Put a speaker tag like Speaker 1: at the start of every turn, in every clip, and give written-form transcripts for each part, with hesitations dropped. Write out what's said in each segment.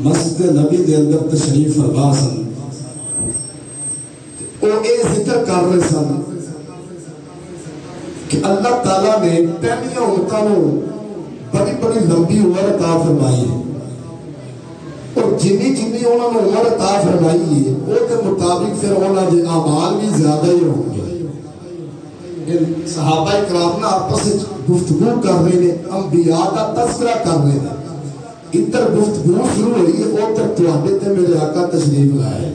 Speaker 1: مسجد نبی دے اندر تشریف فرما سن وہ اے ذکر کر رہے سن کہ اللہ تعالیٰ نے پہلی امتوں بڑی بڑی لمبی عمر عطا فرمائی ہے اور جنی جنی انہوں نے عمر عطا فرمائی ہے وہ کے مطابق پھر انہوں نے اعمال بھی زیادہ ہی ہوں گے. صحابہ کرام نے آپس گفتگو کر رہے ہیں, انبیاء کا تذکرہ کر رہے ہیں. ادھر گفتگو شروع ہوئی ہے, ادھر تواڈے تے میرے آقا تشریف لائے.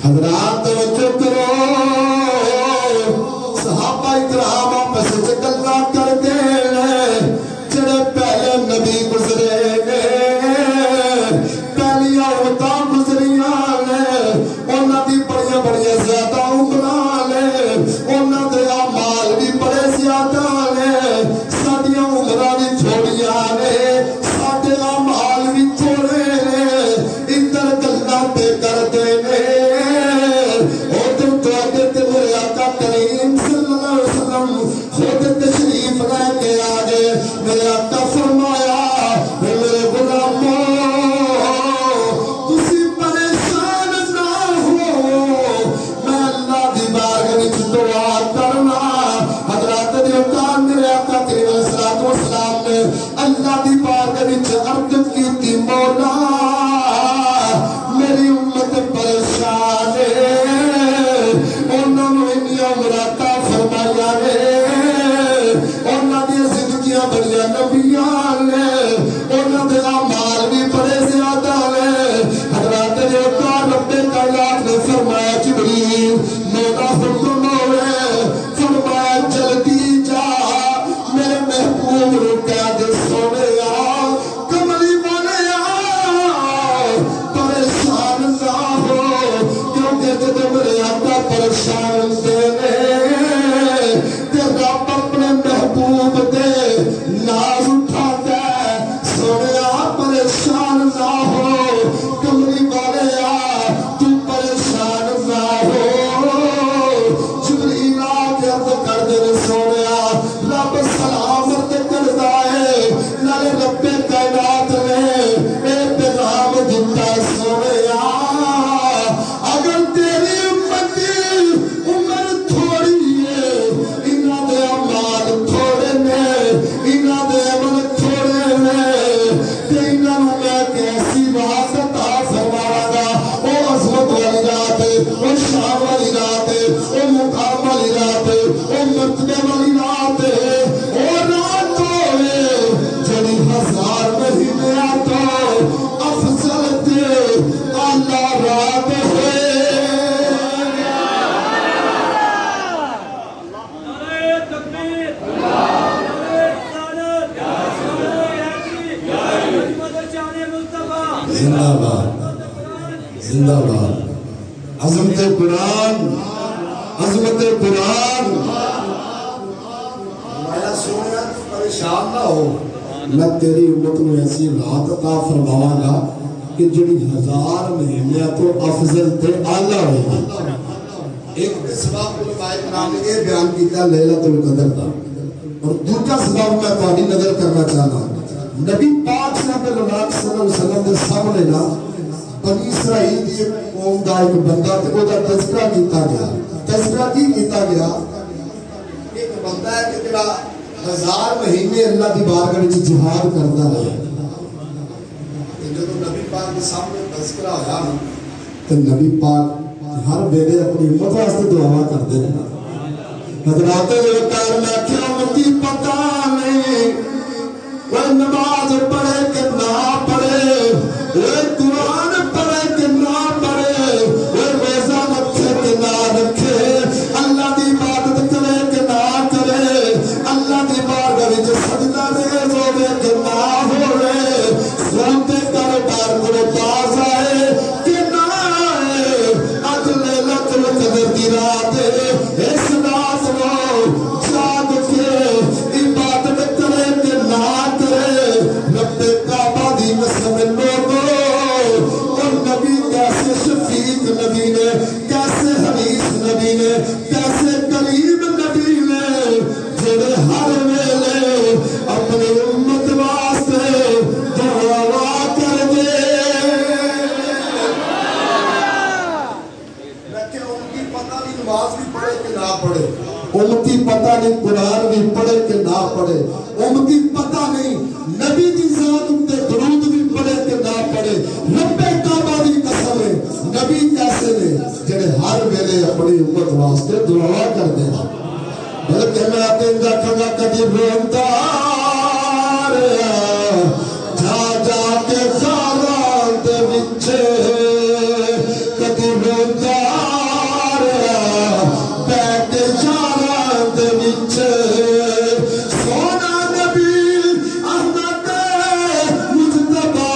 Speaker 1: حضرات توجہ کرو, صحابہ کرام آپس وچ گلاں کردے نے جڑے پہلے نبی گزرے نے, پہلی امتاں گزریاں نے, انہاں دی بڑیاں بڑیاں زیادہ عمراں نے, انہاں دے اعمال بھی بڑے زیادہ نے. ساڈیاں عمراں بھی تھوڑیاں نے, ساڈے اعمال بھی تھوڑے نے. ادھر گلاں تے کردے نے, ادھر تواڈے تے میرے آقا کریم صلی اللہ علیہ وسلم خود تشریف لے کے آ گئے. میرے آقا فرمایا میرے غلاموں تسی پریشان نہ ہو, میں اللہ دی بارگاہ وچ دعا کرنا. حضرات دیوکان میرے آقا کریم علیہ السلام نے اللہ دی بارگاہ وچ عرض کیتی, مولا میری امت پریشان ہے, انہوں نے انی عمراتاں فرمایا نے, انہوں نے زندگیاں بڑیاں نبیاں نے, انہوں نے اعمال بھی بڑے زیادہ نے. حضرات دیوکان رب کائنات نے فرمایا جبریل میرا حکم ہوئے, فرمایا جلدی جا میرے محبوب رو کہہ دے سونے آ کملی والے آ پریشان نہ ہو, کیونکہ جب میرے آقا پریشان دینے تے رب اپنے محبوب دے ناز اٹھاتا ہے. سونے آ پریشان نہ ہو, کملی والے آ تو پریشان نہ ہو. جبریل آ کے عرض کر دے سونے آ رب سلامت کردا ہے, نالے رب کائنات نے اے پیغام دیتا سونے آ اگر تیری امت عمر تھوڑی ہے, انہاں دے اعمال تھوڑے نے, انہاں دے عمل تھوڑے نے, تے انہاں نوں میں کیسی رات عطا فرماواں گا. او عظمت والی رات ہے, او شان والی رات ہے, او مقام والی رات ہے, او مرتبے والی رات ہے. او رات ہوئے جڑی 1000 مہینیاں تو افضل تے اعلیٰ رات ہوئے. زندہ باد, زندہ باد, عظمت قرآن, عظمت قرآن. میں سونا پریشان نہ ہو, میں تیری امت میں ایسی رات عطا فرماواں گا کہ جڑی 1000 مہینیاں تو افضل تے اعلیٰ ہوگی. ایک سبب علماء کرام نے یہ بیان کیتا لیلۃ القدر کا, اور دوسرا سبب میں تہاڈی نظر کرنا چاہنا. نبی پاک صلی اللہ علیہ وسلم دے سامنے نا بنی اسرائیل دی قوم دا ایک بندہ تے او دا تذکرہ کیتا گیا. تذکرہ کی کیتا گیا, ایک بندہ ہے کہ جڑا 1000 مہینے اللہ دی بارگاہ وچ جہاد کردا رہا. تے جدوں نبی پاک دے سامنے تذکرہ ہویا تے نبی پاک ہر ویلے اپنی امت واسطے دعا کردے نے. حضرات وقار میں کیا امتی پتہ نہیں وہ نماز پڑھے کہ نہ پڑھے, وہ قرآن پڑھے کہ نہ پڑھے, وہ روزہ رکھے کہ نہ رکھے, اللہ دی عبادت کرے کہ نہ کرے, اللہ دی بارگاہ وچ سجدہ ریز ہوے کہ نہ ہوے, سوتے کاروبار کو باز آئے کہ نہ آئے. اج لیلۃ القدر دی رات ہے, اس رات نو جاگ کے عبادت کرے کہ نہ کرے. رب کعبہ دی قسم لوگو, اور نبی کیسے شفیق نبی نے, کیسے حریص نبی نے, کیسے کریم نبی نے, جڑے ہر ویلے اپنی امت واسطے دعا کر امتی پتہ نہیں قرآن بھی پڑھے کہ نہ پڑھے، امتی پتہ نہیں نبی دی ذات تے درود بھی پڑھے کہ نہ پڑھے۔ رب کعبہ دی قسم ہے، نبی کیسے نے جڑے ہر ویلے اپنی امت واسطے دعا کرتے ہیں۔ بلکہ میں دن رکھا کدی روندا جا جا کے خاراں دے وچ کدی روندا بیٹھ کے یاراں دے وچ سونا نبی احمد مجتبی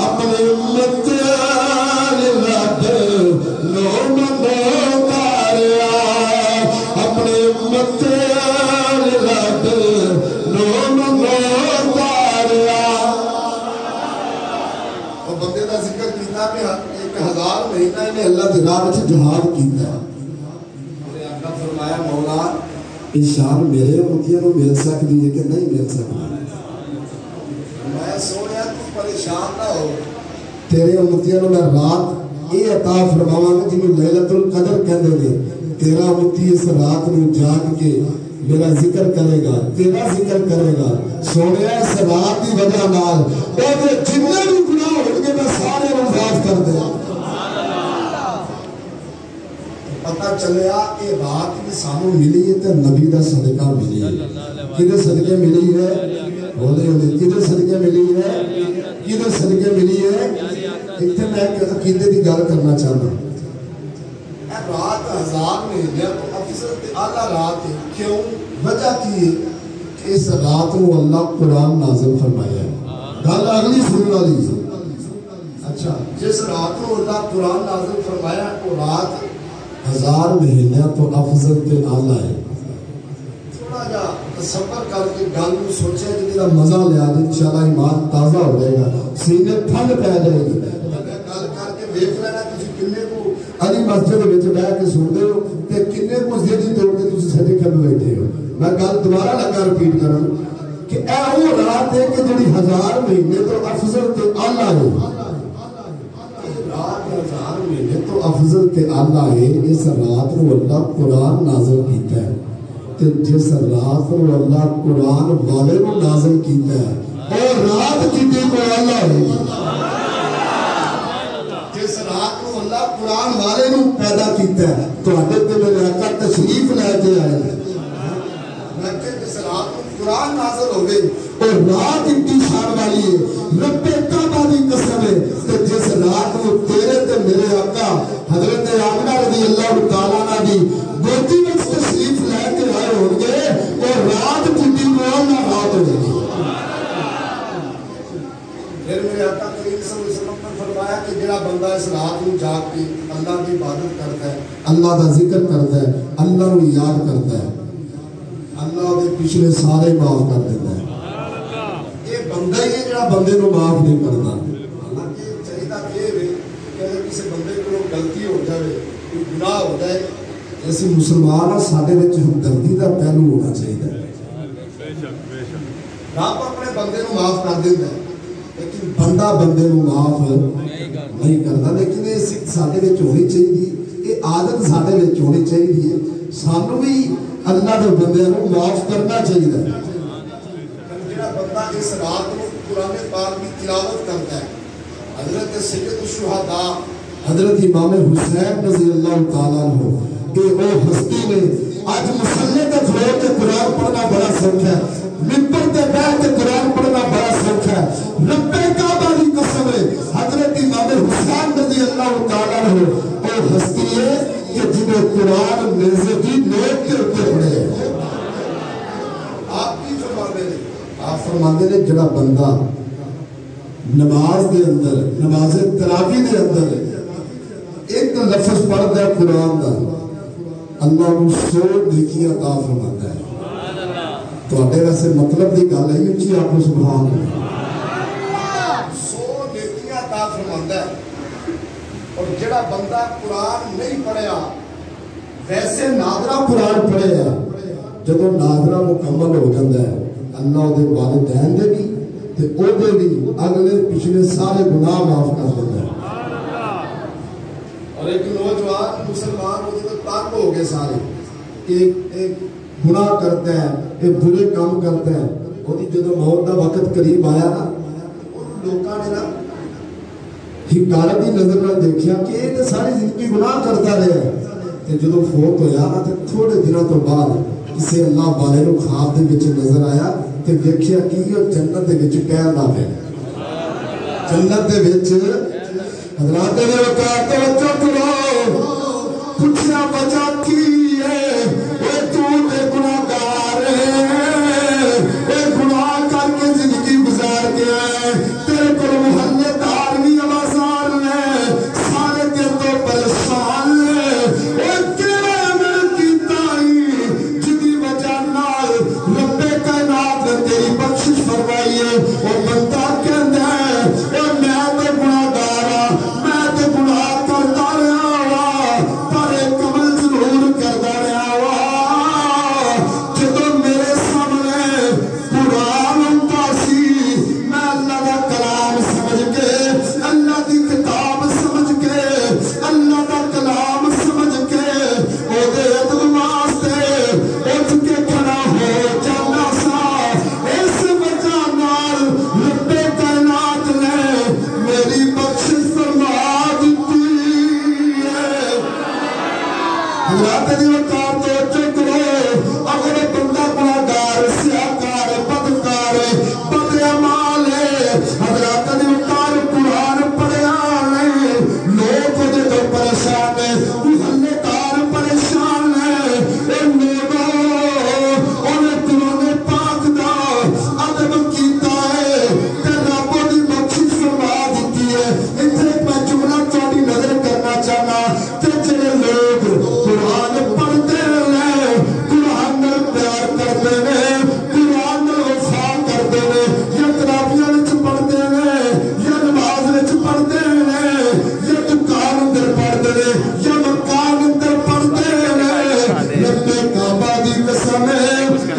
Speaker 1: اپنی امت رب نو منو تاریا، اپنی امت رب نو منو تاریا۔ اور بندے دا ذکر کیتا کہ 1000 مہینہ انہیں اللہ دی راہ وچ جہاد کیتا ہے۔ میرے آقا فرمایا مولا یہ شان میرے امتیاں نو مل سکتی ہے کہ نہیں مل سکتی؟ میں سویا تو پریشان نہ ہو، تیرے امتیاں نو میں رات یہ عطا فرماواں گا جنہوں لیلۃ القدر کہندے نے۔ تیرا امتی اس رات میں جاگ کے میرا ذکر کرے گا، تیرا ذکر کرے گا، سونے اس رات کی وجہ نال اور جتنے بھی گناہ ہو گے میں سارے نو معاف کر دے۔ پتہ چلیا کہ رات بھی سانو ملی ہے تے نبی دا صدقہ ملی ہے۔ کدے صدقے ملی ہے؟ بولے ہوئے کدے صدقے ملی ہے؟ کدے صدقے ملی ہے؟ اتنے میں عقیدے کی گل کرنا چاہتا ہوں۔ رات 1000 مہینے تو افضل تے اعلیٰ رات ہے، کیوں؟ وجہ کی ہے کہ اس رات کو اللہ قرآن نازل فرمایا ہے۔ گل اگلی سننے والی ہے۔ اچھا جس رات کو اللہ قرآن نازل فرمایا وہ رات 1000 مہینے تو افضل تے اعلیٰ ہے۔ تھوڑا جا تصور کر کے گل کو سوچے کہ میرا مزہ لیا دے، انشاءاللہ ایمان تازہ ہو جائے گا، سینے ٹھنڈ پہ جائے گی۔ گل کر کے دیکھ لینا تسی کنے کو علی مسجد وچ بیٹھ کے سن دے ہو تے کنے کو زیدی توڑ کے تسی سجدے کرنے بیٹھے ہو۔ میں گل دوبارہ لگا ریپیٹ کرن کہ اے وہ رات ہے کہ جڑی 1000 مہینے تو افضل تے اعلیٰ ہے۔ رات 1000 مہینے تو افضل تے اعلیٰ ہے۔ اس رات کو اللہ قرآن نازل کیتا ہے تے جس رات کو اللہ قرآن والے کو نازل کیتا ہے اور رات کتنی کو اعلیٰ ہے۔ جس رات کو اللہ قرآن والے کو پیدا کیتا ہے تو آدھے تے میرے آقا تشریف لے کے آئے ہیں۔ میں کہ جس رات کو قرآن نازل ہو گئی اور رات اتنی شان والی ہے، رب کعبہ دی قسم ہے کہ جس رات کو تیرے تے میرے آقا حضرت آمنہ رضی اللہ تعالیٰ عنہ دی گودی میں تشریف لے کے آئے ہوں گے اور رات کتنی قرآن رات ہو گئی۔ پھر میرے آقا کریم صلی اللہ علیہ وسلم نے فرمایا کہ جڑا بندہ اس رات میں جاگ کے اللہ کی عبادت کرتا ہے، اللہ کا ذکر کرتا ہے، اللہ کو یاد کرتا ہے، اللہ دے پچھلے سارے معاف کر دیتا ہے۔ یہ بندہ ہی ہے جڑا بندے کو معاف نہیں کرتا۔ حالانکہ چاہیے یہ کہ اگر کسی بندے کو غلطی ہو جائے، کوئی گناہ ہو جائے، جیسے مسلمان سارے وچ ہمدردی کا پہلو ہونا چاہیے۔ رب اپنے بندے کو معاف کر دیتا ہے لیکن بندہ بندے کو معاف نہیں کرتا۔ لیکن یہ سارے وچ ہونی چاہیے، یہ عادت سارے وچ ہونی چاہیے، سانو بھی اللہ کے بندے کو معاف کرنا چاہیے۔ جڑا بندہ اس رات کو قرآن پاک کی تلاوت کرتا ہے، حضرت سید الشہداء حضرت امام حسین رضی اللہ تعالیٰ عنہ کہ وہ ہستی نے آج مسلح تے کھڑے کے قرآن پڑھنا بڑا سوکھ ہے، ممبر تے بیٹھ کے قرآن پڑھنا بڑا سوکھ ہے۔ رب کعبہ دی قسم ہے حضرت امام حسین رضی اللہ تعالیٰ عنہ وہ ہستی ہے کہ جنہیں قرآن نزدی نیک کے اوپر پڑھے ہیں۔ آپ کی فرماندے نے، آپ فرماندے نے جڑا بندہ نماز دے اندر، نماز تراویح دے اندر ایک لفظ پڑھ دے قرآن دا، اللہ کو 100 نیکیاں عطا فرماتا ہے۔ تو آتے ویسے مطلب دی گل ہے اچھی آپ کو سبحان اللہ 100 نیکیاں عطا فرماتا ہے۔ اور جڑا بندہ قرآن نہیں پڑھیا، ویسے نادرہ قرآن پڑھیا، جب وہ نادرہ مکمل ہو جاتا ہے اللہ دے والدین دے بھی تے او دے بھی اگلے پچھلے سارے گناہ معاف کر دیتا ہے۔ اور ایک نوجوان مسلمان ہو تو تنگ ہو گئے سارے، ایک گناہ کرتا ہے، ایک برے کام کرتا ہے، وہی جدو موت کا وقت قریب آیا نا، لوگوں نے نا حکارت کی نظر نہ دیکھا کہ یہ تو ساری زندگی گناہ کرتا رہا ہے، تے جدو فوت ہویا نا تے تھوڑے دنوں تو بعد کسی اللہ والے نو خواب دے وچ نظر آیا تے دیکھیا کہ وہ جنت دے وچ پہندا پیا، جنت دے وچ حضرات نے وقار توجہ کرو، پوچھا وجہ کی ہے، اے تو تے گناہگار ہے، اے گناہ کر کے زندگی گزار گیا ہے، تیرے کو محلے دار بھی آوازار نے سارے دل تو پریشان نے، اے کیڑا عمل کیتا ہی جدی وجہ نال رب کائنات نے تیری بخشش فرمائی ہے، اور بندہ کہندا ہے اے میں تے گناہگار ہاں، میں تے گناہ کردا رہا وا پر ایک عمل ضرور کردا رہا وا، جدوں میرے سامنے قرآن ہوندا سی میں اللہ دا کلام سمجھ کے، اللہ دی کتاب سمجھ کے، اللہ دا کلام سمجھ کے او دے ادب واسطے اٹھ کے کھڑا ہو جانا سا، اس وجہ نال رب کائنات نے میری بخشش فرما دیتی ہے۔ حضرات دی وقار توجہ کرو، اگر بندہ گناہگار، سیاہکار، بدکار، بد اعمال ہے، حضرات دی وقار قرآن پڑھیا نہیں، لوگ دے تو پریشان ہیں، محلے دار پریشان ہیں، اے لوگوں انہیں قرآن پاک دا ادب کیتا ہے تے رب دی بخشش فرما دیتی ہے۔ اتنے میں جملہ تھوڑی نظر کرنا چاہنا تے جڑے لوگ قرآن پڑھتے ہیں، قرآن نال پیار کرتے ہیں، قرآن نال وفا کرتے ہیں، یا تراویحاں وچ پڑھتے ہیں، یا نماز وچ پڑھتے ہیں، یا دکان اندر پڑھتے ہیں، یا مکان اندر پڑھتے ہیں، رب کعبہ دی قسم ہے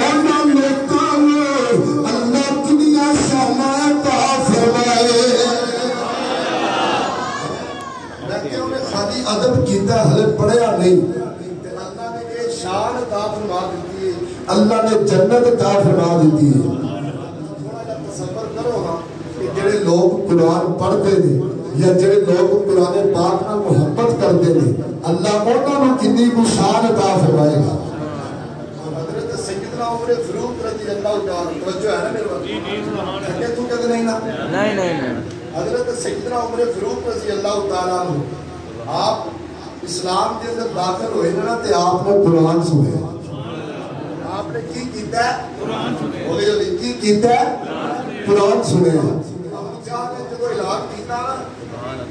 Speaker 1: انہاں لوکاں نوں اللہ دنیا شاناں عطا فرمائے۔ لیکن انہیں خالی ادب کیتا ہلے پڑھیا نہیں، اللہ نے یہ شان عطا فرما دیتی ہے، اللہ نے جنت عطا فرما دیتی ہے۔ تھوڑا جا تصور کرو نا کہ جڑے لوگ قرآن پڑھتے ہیں یا جڑے لوگ قرآن پاک نال محبت کرتے ہیں، اللہ انہاں نوں کتنی کو شان عطا فرمائے گا۔ حضرت سیدنا عمر فاروق رضی اللہ تعالی توجہ ہے نا میرے وقت کہ تو کہتے نہیں نا؟ نہیں حضرت سیدنا عمر فاروق رضی اللہ تعالیٰ عنہ آپ اسلام کے اندر داخل ہوئے نا تے آپ نے قرآن سنے، آپ نے کی کیتا ہے؟ قرآن سنے، کی کیتا ہے؟ قرآن سنے۔ ابو جہل نے جو اعلان کیتا نا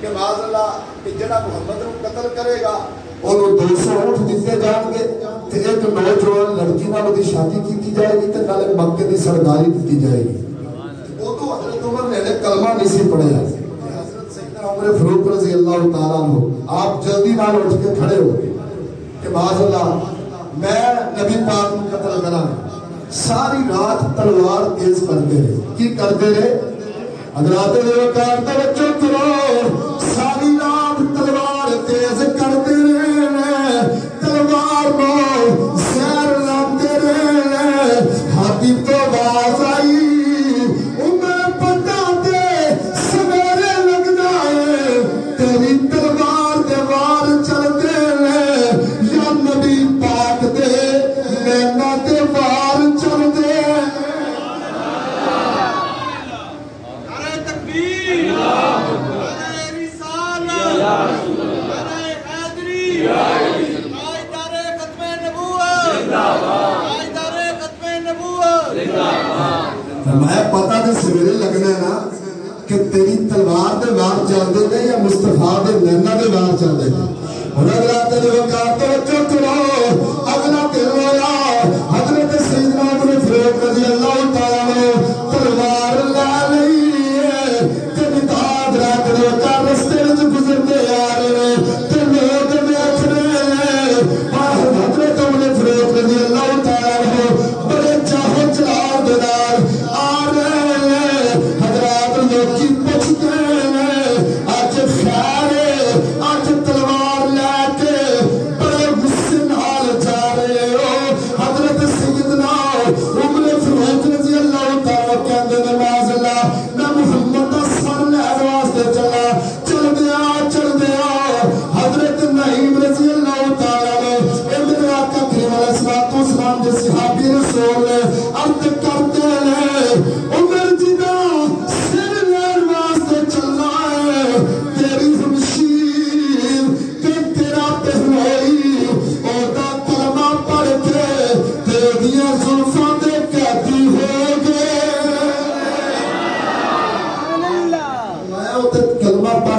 Speaker 1: کہ معاذ اللہ کہ جڑا محمد کو قتل کرے گا انہوں 200 اونٹ دیتے جان گے تے ایک نوجوان لڑکی نال اودی شادی کی جائے گی تے نالے مکے دی سرداری دی جائے گی۔ وہ تو حضرت عمر نے کلمہ نہیں سی پڑھیا، حضرت سیدنا عمر فاروق رضی اللہ تعالیٰ عنہ آپ جلدی نال اٹھ کے کھڑے ہو کہ معاذ اللہ میں نبی پاک کو قتل کراں، ساری رات تلوار تیز کرتے رہے، کی کرتے رہے؟ حضرات نے وقار توجہ کرو، ساری رات تلوار تیز کرتے رہے، تلوار کو زہر لاتے رہے، ہاتھی تو آواز آئی انہیں پتا دے سویرے لگنا ہے، تیری تلوار دے وار چلتے رہے، یا نبی پاک دے نینا دے وار چلتے میں پتہ دے سویرے لگنا ہے نا کہ تیری تلوار دے وار چل دے دے یا مصطفیٰ دے نینا دے وار چل دے دے۔ اور حضرات نے وقار توجہ کرو، اگلا دن ہویا حضرت سیدنا عمر فاروق رضی اللہ تعالیٰ عنہ تلوار لے لئی ہے کہ مداد رات نے وقار رستے وچ گزرتے آ رہے ہیں تے لوگ دیکھ رہے ہیں، حضرت عمر فاروق رضی اللہ تعالیٰ عنہ بڑے چاہو چلاؤ دے نال آ رہے ہیں، حضرات لوکی پوچھتے ہیں آج خیر ہے، آج تلوار لے کے بڑے غصے نال جا رہے ہو،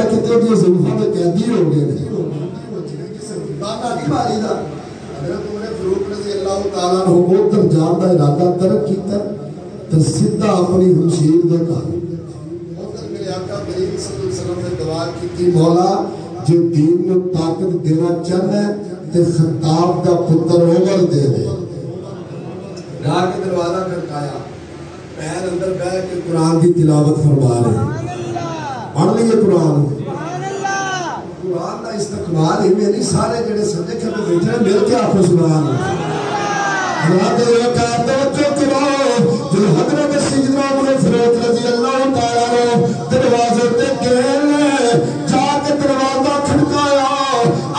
Speaker 1: پڑھ کے تو جو زلفہ میں قیدی ہو گئے دانا نہیں ماری دا حضرت عمر فاروق رضی اللہ تعالیٰ عنہ کو ترجان دا ارادہ ترک کیتا تو سدھا اپنی ہمشیر دے کہا ادھر میرے آقا کریم صلی اللہ علیہ وسلم نے دعا کی تھی مولا جو دین میں طاقت دینا چاہتا ہے تے خطاب دا پتر عمر دے دے راہ کے دروازہ کھڑکایا پہل اندر بیٹھ کے قرآن کی تلاوت فرما رہے پڑھ لیے قرآن قرآن کا استقبال ہی میں نہیں سارے جڑے سمجھے کہ میں بیٹھے ہیں مل کے آپ کو سبحان اللہ حضرت توجہ کرو جو حضرت سیدنا عمر فاروق رضی اللہ تعالیٰ عنہ دروازے تے گئے جا کے دروازہ کھڑکایا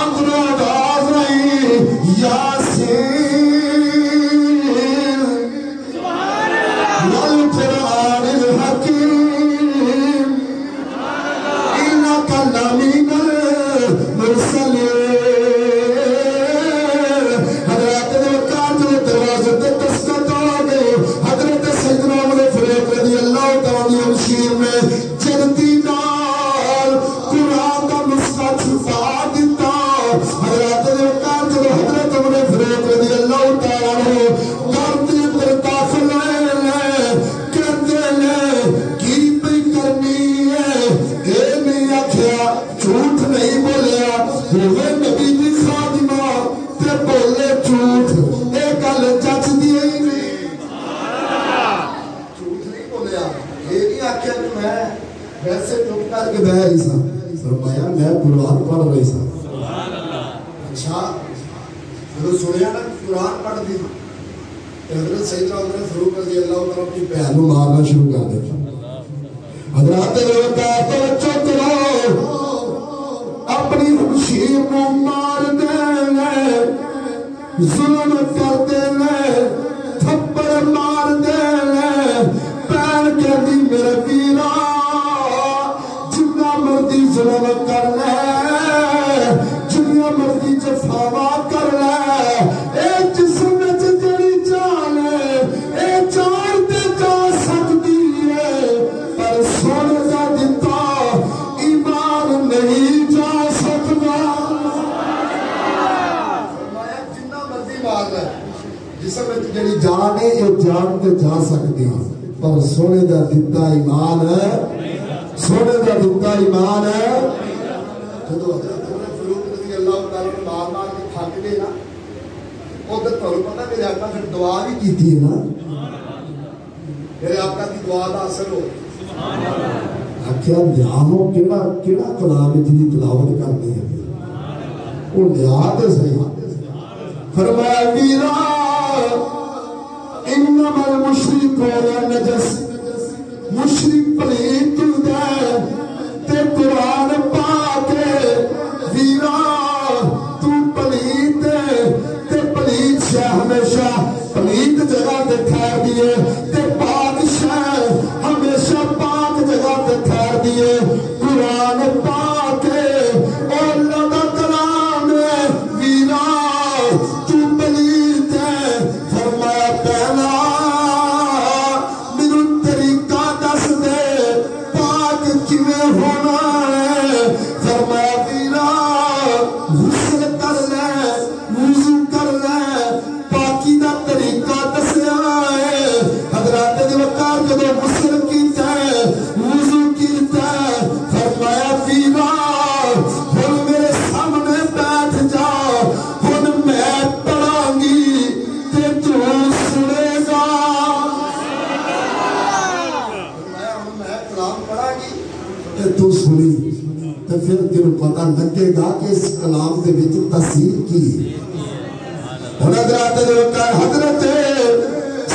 Speaker 1: اندروں آواز رہی یاسین والقرآن الحکیم انک لمن المرسلین حضرت وقار جو دروازے تے دستخط ہو گئے حضرت سیدنا عمر فاروق رضی اللہ تعالیٰ عنہ شیر میں جلدی نال قرآن کا نسخہ چھپا دیتا حضرت وقار جو حضرت عمر فاروق رضی اللہ تعالیٰ عنہ کرتے پر داخل ہے کہتے ہیں کی پہ کرنی ہے اے نہیں آکھیا جھوٹ نہیں بولیا ہوئے نبی دی خادمہ تے بولے جھوٹ اے گل جچ دی ہی نہیں جھوٹ نہیں بولیا یہ نہیں آکھیا کہ میں ویسے چپ کر کے بہ رہی سا فرمایا میں قرآن پڑھ رہی سا اچھا جو سنیا نا قرآن پڑھ دی حضرت سیدنا عمر فاروق رضی اللہ تعالیٰ کی پہلو مارنا شروع کر دیا حضرت توجہ کرو اپنی ہمشیر کو مار دینے ظلم کر دینے تھپڑ مار دینے پین کے دی میرے پیرا جنہ مردی ظلم کر لے جنہ مردی جفاوا کر لے اے جسم میں جڑی جان ہے اے جان تے جا سکتی ہے پر سونے دا دتا ایمان نہیں جا سکتا فرمایا جنہ مرضی مار لے جسم میں جڑی جان ہے اے جان تے جا سکتی پر سونے دا دتا ایمان ہے سونے دا دتا ایمان ہے جدو حضرت عمر فاروق رضی اللہ تعالیٰ نے مار مار کے تھک گئے نا ادھر تو پتا میرے آقا پھر دعا بھی کی تھی نا میرے آقا کی دعا دا اثر ہو آخیا لیاو کیڑا کلام جی تلاوت کرنی ہے وہ لیا تے صحیح فرمایا ویرا انما المشرکون نجس مشرک پلیت دے تے قرآن پاک ویرا تو پلیت تے پلیت سے ہمیشہ پلیت جگہ تے ٹھہر دیے تے پاک شہ ہمیشہ پاک جگہ تے ٹھہر دیے قرآن پاک اور اللہ دا کلام ویرا تو پلیت فرمایا پہلا میرے طریقہ دس دے پاک کیویں ہونا ہے فرمایا ویرا غسل کر لے وضو کر لے پاکی دا طریقہ دسیا ہے حضرات دی وقار جدو غسل کیتا ہے وضو کیتا ہے فرمایا ویرا ہن میرے سامنے بیٹھ جا ہن میں پڑھاں گی تے تو سنے گا میں کلام پڑھاں گی تے تو سنی تو پھر تیرے پتہ لگے گا کہ اس کلام دے وچ تاثیر کی حضرت حضرت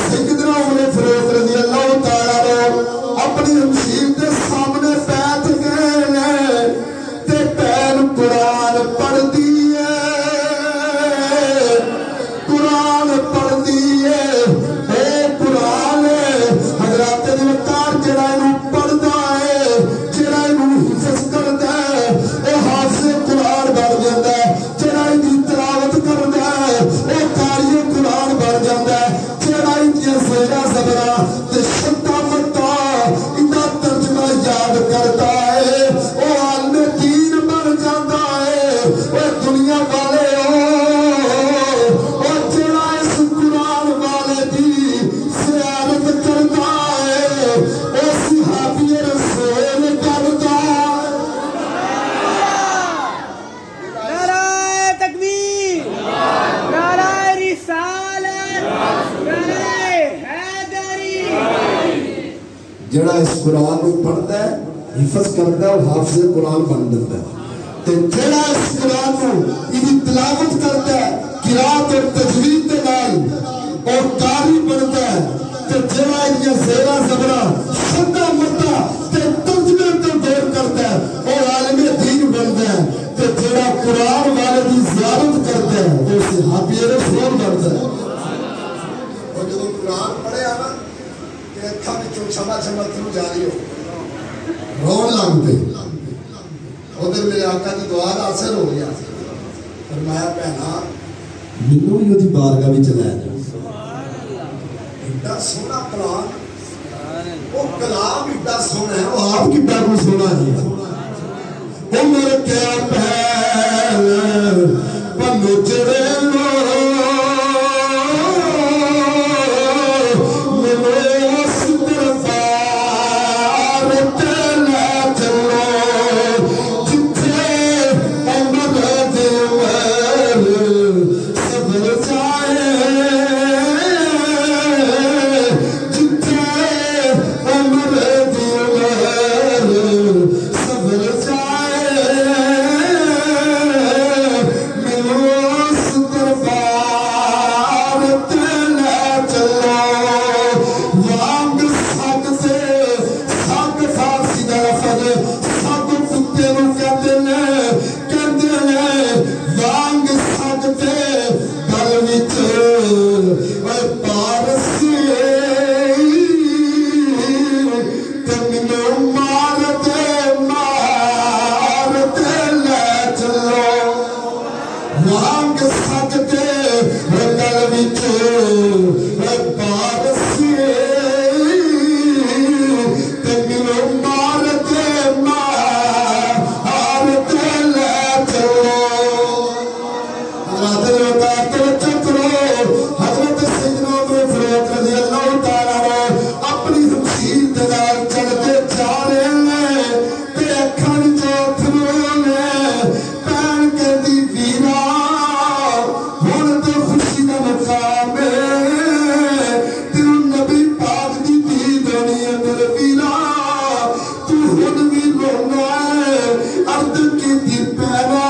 Speaker 1: سیدنا عمر فاروق رضی اللہ تعالیٰ عنہ اپنی ہمشیر کے سامنے بیٹھ گئے تے پین قرآن پڑھ دیے قرآن پڑھ دیے اے قرآن حضرت وقار جڑا انہوں پڑھدا ہے جڑا انہوں حفظ کردا ہے اے حافظ قرآن بن جاندا ہے جڑا دی تلاوت کردا ہے اے قاری قرآن بن جاندا ہے جڑا دی زیرا زبرا تے شتا متا انہاں ترجمہ یاد کردا ہے او عالم قرآن کو پڑھتا ہے حفظ کرتا ہے اور حافظ قرآن بن جاتا ہے تے جڑا اس قرآن کو یہ تلاوت کرتا ہے قرات اور تجوید کے نال اور قاری بنتا ہے تے جڑا یہ زیرا زبرا شدہ مدہ تے ترجمے تے غور کرتا ہے اور عالم دین بنتا ہے تے جڑا قرآن والے کی زیارت کرتا ہے تو صحابی رسول بنتا ہے اور جو قرآن پڑھے آنا کہ اکھا بچوں چھما چھما تھرو جاری ہو رون لگ پہ ادھر میرے آقا کی دعا کا اثر ہو گیا فرمایا بہنا مینوں بھی وہی بارگاہ بھی چلایا جائے ایڈا سونا کلام وہ کلام ایڈا سونا ہے وہ آپ کی کو سونا ہے عمر کیا پہل پنو چرے لو Ardı ki bir bela